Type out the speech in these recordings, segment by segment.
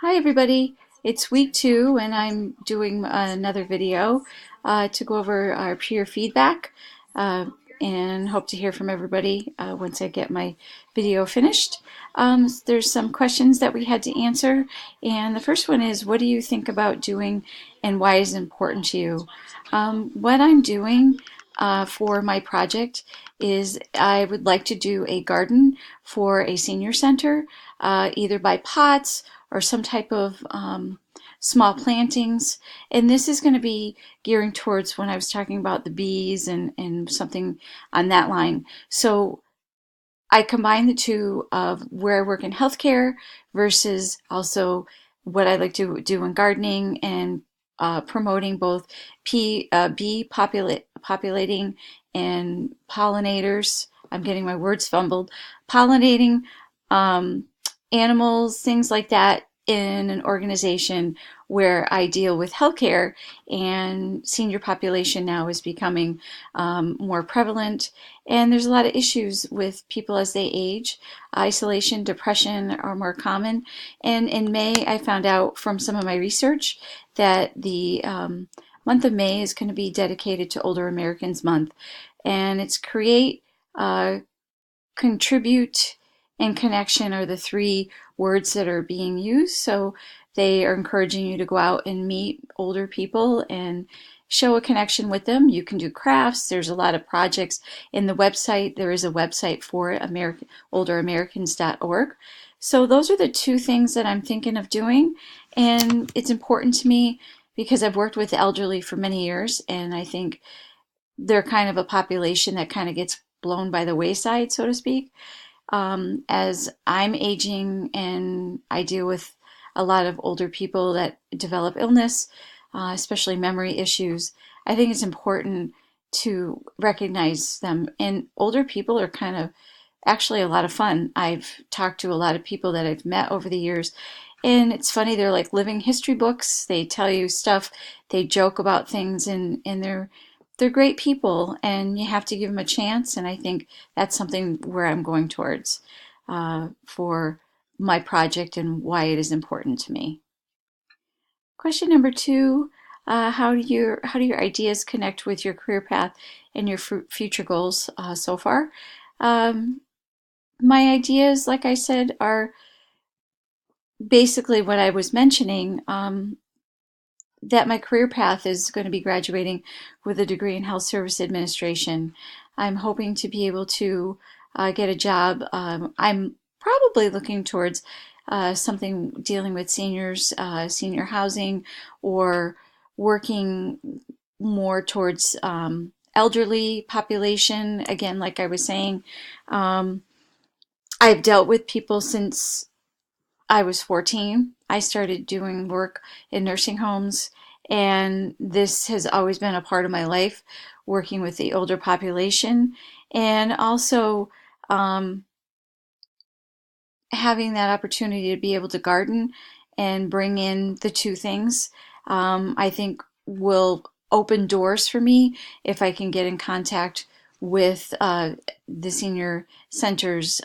Hi everybody, it's week 2 and I'm doing another video to go over our peer feedback uh, and hope to hear from everybody once I get my video finished. There's some questions that we had to answer, and the first one is, what do you think about doing and why is it important to you? What I'm doing for my project is I would like to do a garden for a senior center, either by pots or some type of small plantings. And this is going to be gearing towards when I was talking about the bees and something on that line. So I combine the two of where I work in healthcare versus also what I like to do in gardening and promoting both bee populating and pollinators. I'm getting my words fumbled. Pollinating um, animals, things like that in an organization where I deal with healthcare, and senior population now is becoming more prevalent, and there's a lot of issues with people as they age. Isolation, depression are more common. And in May, I found out from some of my research that the month of May is going to be dedicated to Older Americans Month. And it's create, contribute, and connection are the three words that are being used. So they are encouraging you to go out and meet older people and show a connection with them. You can do crafts. There's a lot of projects in the website. There is a website for it, olderamericans.org. So those are the two things that I'm thinking of doing. And it's important to me because I've worked with the elderly for many years, and I think they're kind of a population that kind of gets blown by the wayside, so to speak. As I'm aging and I deal with a lot of older people that develop illness, especially memory issues, I think it's important to recognize them. And older people are kind of actually a lot of fun. I've talked to a lot of people that I've met over the years, and it's funny, they're like living history books. They tell you stuff, they joke about things, and they're great people, and you have to give them a chance. And I think that's something where I'm going towards for my project and why it is important to me. Question number 2: how do your ideas connect with your career path and your future goals so far? Um, my ideas, like I said, are basically what I was mentioning. That my career path is going to be graduating with a degree in health service administration. I'm hoping to be able to get a job. I'm probably looking towards something dealing with seniors, senior housing, or working more towards elderly population. Again, like I was saying, um, I've dealt with people since I was 14. I started doing work in nursing homes, and this has always been a part of my life, working with the older population, and also um, having that opportunity to be able to garden and bring in the two things, I think will open doors for me if I can get in contact with the senior centers.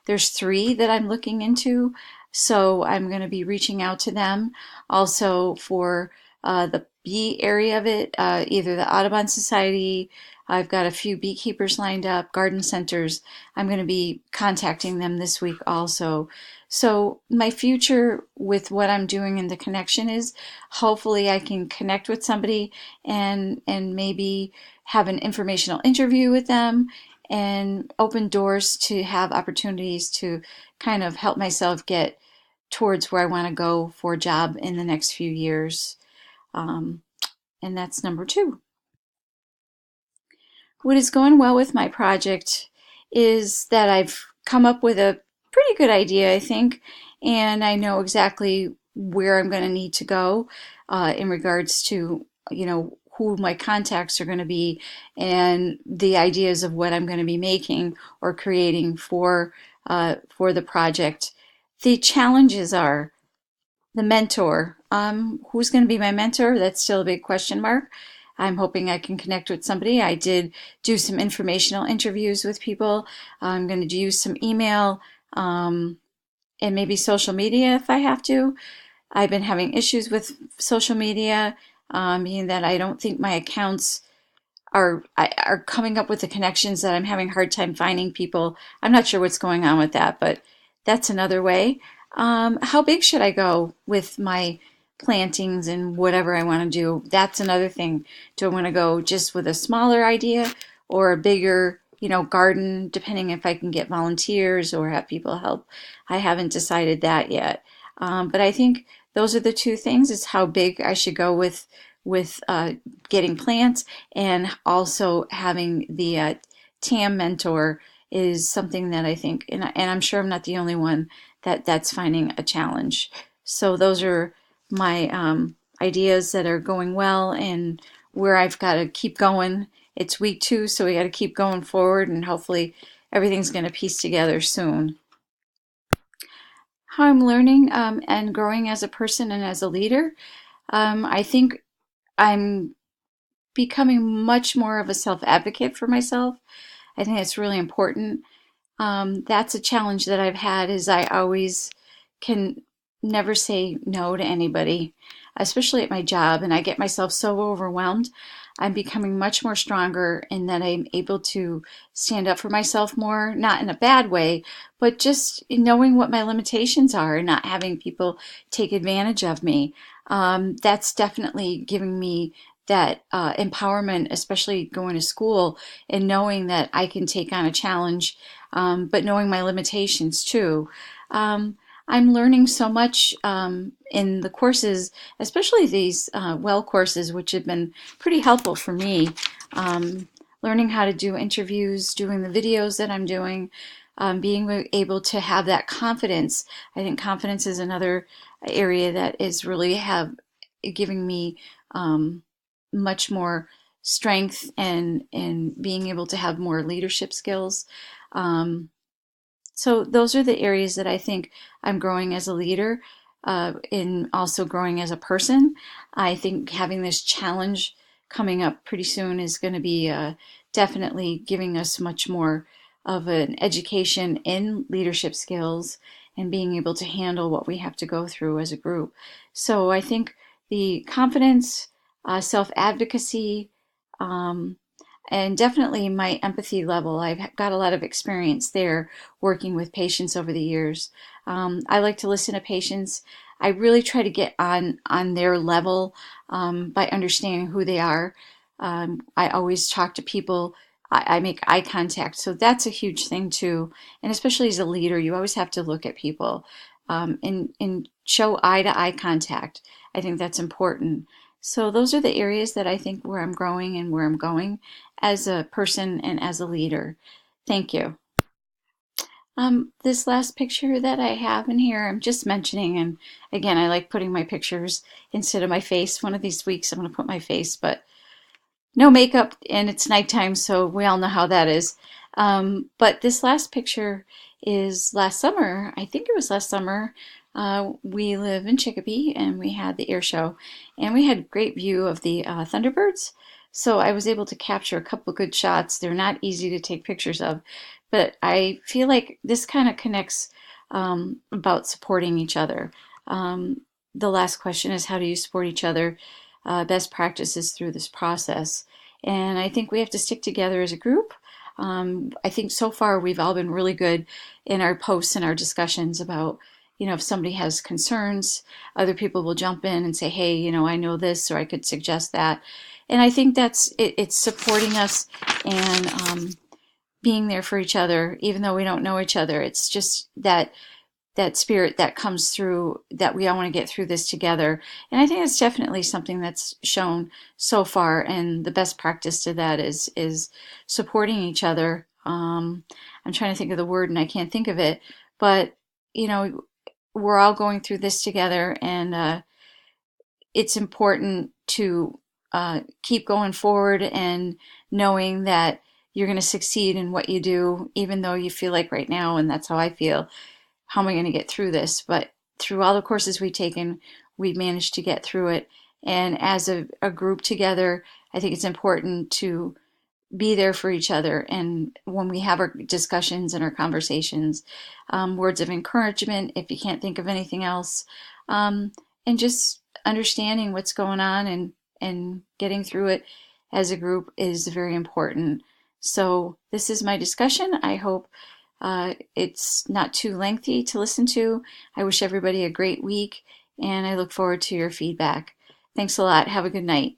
There's 3 that I'm looking into, so I'm going to be reaching out to them also for the bee area of it, either the Audubon Society. I've got a few beekeepers lined up, garden centers. I'm going to be contacting them this week also. So my future with what I'm doing in the connection is, hopefully I can connect with somebody and maybe have an informational interview with them and open doors to have opportunities to kind of help myself get towards where I want to go for a job in the next few years. Um, and that's number 2. What is going well with my project is that I've come up with a pretty good idea, I think, and I know exactly where I'm going to need to go in regards to, who my contacts are going to be and the ideas of what I'm going to be making or creating for the project. The challenges are the mentor. Who's going to be my mentor? That's still a big question mark. I'm hoping I can connect with somebody. I did do some informational interviews with people. I'm going to use some email. Um, and maybe social media if I have to. I've been having issues with social media, meaning that I don't think my accounts are coming up with the connections, that I'm having a hard time finding people. I'm not sure what's going on with that, but that's another way. How big should I go with my plantings and whatever I want to do? That's another thing. Do I want to go just with a smaller idea or a bigger, garden, depending if I can get volunteers or have people help? I haven't decided that yet. But I think those are the two things: is how big I should go with getting plants, and also having the TAM mentor is something that I think, and I'm sure I'm not the only one that's finding a challenge. So those are my ideas that are going well, and where I've got to keep going. It's week 2, so we got to keep going forward, and hopefully everything's going to piece together soon. How I'm learning and growing as a person and as a leader. I think I'm becoming much more of a self advocate for myself. I think it's really important. That's a challenge that I've had, is I always can never say no to anybody, especially at my job, and I get myself so overwhelmed. I'm becoming much more stronger in that I'm able to stand up for myself more, not in a bad way, but just knowing what my limitations are and not having people take advantage of me. That's definitely giving me that empowerment, especially going to school and knowing that I can take on a challenge, but knowing my limitations too. I'm learning so much in the courses, especially these well courses, which have been pretty helpful for me. Learning how to do interviews, doing the videos that I'm doing, being able to have that confidence. I think confidence is another area that is really giving me much more strength, and being able to have more leadership skills. Um, so those are the areas that I think I'm growing as a leader, and also growing as a person. I think having this challenge coming up pretty soon is going to be definitely giving us much more of an education in leadership skills and being able to handle what we have to go through as a group. So I think the confidence, self-advocacy, um, and definitely my empathy level. I've got a lot of experience there working with patients over the years. I like to listen to patients. I really try to get on their level, by understanding who they are. I always talk to people. I make eye contact, so that's a huge thing too. And especially as a leader, you always have to look at people, and show eye to eye contact. I think that's important. So those are the areas that I think where I'm growing and where I'm going as a person and as a leader. Thank you. This last picture that I have in here, I'm just mentioning, and again, I like putting my pictures instead of my face. One of these weeks, I'm going to put my face, but no makeup, and it's nighttime, so we all know how that is. But this last picture is last summer. I think it was last summer. We live in Chicopee, and we had the air show, and we had a great view of the Thunderbirds. So I was able to capture a couple of good shots. They're not easy to take pictures of, but I feel like this kind of connects about supporting each other. The last question is, how do you support each other? Best practices through this process. And I think we have to stick together as a group. I think so far we've all been really good in our posts and our discussions about, if somebody has concerns, other people will jump in and say, hey, I know this, or I could suggest that. And I think that's it, it's supporting us, and being there for each other, even though we don't know each other. It's just that spirit that comes through, that we all want to get through this together. And I think it's definitely something that's shown so far. And the best practice to that is supporting each other. I'm trying to think of the word and I can't think of it, but we're all going through this together, and it's important to keep going forward and knowing that you're going to succeed in what you do, even though you feel like right now, and that's how I feel, how am I going to get through this? But through all the courses we've taken, we've managed to get through it. And as a group together, I think it's important to be there for each other. And when we have our discussions and our conversations, words of encouragement, if you can't think of anything else, and just understanding what's going on and getting through it as a group is very important. So this is my discussion. I hope it's not too lengthy to listen to. I wish everybody a great week, and I look forward to your feedback. Thanks a lot. Have a good night.